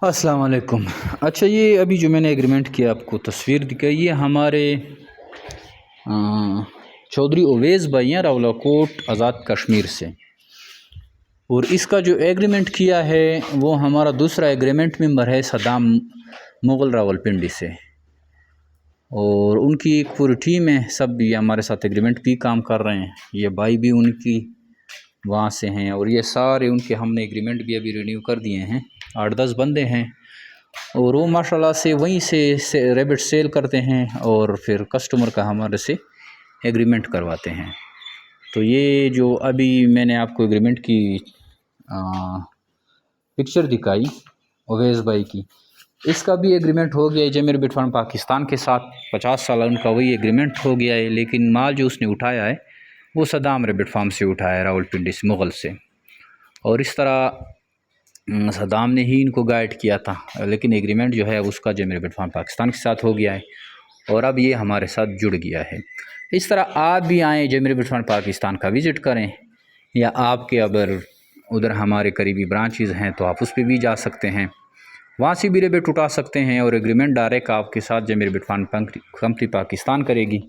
السلام علیکم۔ اچھا، یہ ابھی جو میں نے ایگریمنٹ کیا آپ کو تصویر دکھائی، یہ ہمارے چودھری اویس بھائی ہیں راولا کوٹ آزاد کشمیر سے، اور اس کا جو ایگریمنٹ کیا ہے وہ ہمارا دوسرا ایگریمنٹ ممبر ہے صدام مغل راول پنڈی سے، اور ان کی ایک پوری ٹیم ہے، سب بھی ہمارے ساتھ ایگریمنٹ بھی کام کر رہے ہیں، یہ بھائی بھی ان کی وہاں سے ہیں، اور یہ سارے ان کے ہم نے ایگریمنٹ بھی ابھی رینیو کر دیے ہیں، 8-10 بندے ہیں، اور وہ ماشاء اللہ سے وہیں سے ریبٹ سیل کرتے ہیں اور پھر کسٹمر کا ہمارے سے ایگریمنٹ کرواتے ہیں۔ تو یہ جو ابھی میں نے آپ کو ایگریمنٹ کی پکچر دکھائی اویس بھائی کی، اس کا بھی ایگریمنٹ ہو گیا ہے جے میرے فارم پاکستان کے ساتھ، 50 سال ان کا وہی ایگریمنٹ ہو گیا ہے، لیکن مال جو اس نے اٹھایا ہے وہ صدام ریبٹ فارم سے اٹھایا ہے، راول پنڈی سے، مغل سے، اور اس طرح صدام نے ہی ان کو گائیڈ کیا تھا، لیکن ایگریمنٹ جو ہے اس کا جے ریبٹ فارم پاکستان کے ساتھ ہو گیا ہے، اور اب یہ ہمارے ساتھ جڑ گیا ہے۔ اس طرح آپ بھی آئیں جے ریبٹ فارم پاکستان کا وزٹ کریں، یا آپ کے اگر ادھر ہمارے قریبی برانچز ہیں تو آپ اس پہ بھی جا سکتے ہیں، وہاں سے بھی ریبٹ اٹھا سکتے ہیں، اور ایگریمنٹ ڈائریکٹ آپ کے ساتھ جے ریبٹ فارم کمپنی پاکستان کرے گی۔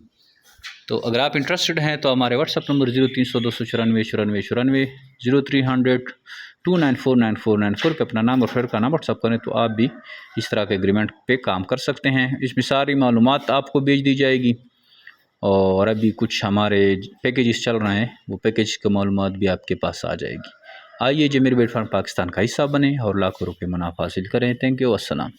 تو اگر آپ انٹرسٹڈ ہیں تو ہمارے واٹس ایپ نمبر 0300 294 94 0300 2949494 پہ اپنا نام اور شہر کا نام واٹس ایپ کریں، تو آپ بھی اس طرح کے ایگریمنٹ پہ کام کر سکتے ہیں۔ اس میں ساری معلومات آپ کو بھیج دی جائے گی، اور ابھی کچھ ہمارے پیکیجز چل رہے ہیں، وہ پیکیج کی معلومات بھی آپ کے پاس آ جائے گی۔ آئیے جے ریبٹ فارم پاکستان کا حصہ بنیں اور لاکھوں روپے منافع حاصل کریں۔ تھینک یو، السلام۔